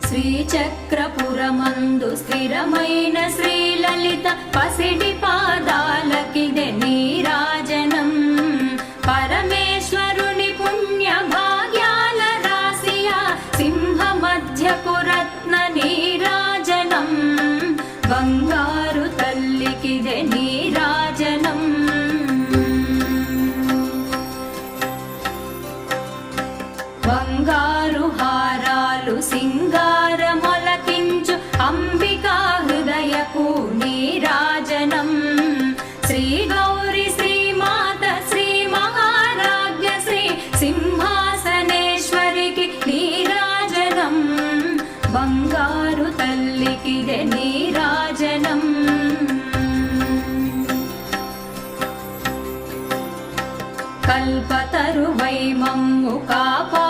శ్రీచక్రపురమందు స్థిరమైన శ్రీలలిత పసిడి పాదాలకిదే నీరాజనం పరమేశ్వరుని పుణ్య భాగ్యాల రాశియా సింహ మధ్యపు రత్న నీరాజనం బంగారు తల్లికిదే నీరాజనం బంగారు హారాలు సింగారమొలకించు అంబికా హృదయపు నీరాజనం శ్రీ గౌరి శ్రీమాత శ్రీ మహారాజ్ఞ శ్రీ సింహాసనేశ్వరికి నీరాజనం బంగారు తల్లికిదే నీరాజనం కల్పతరువై మమ్ము కాపా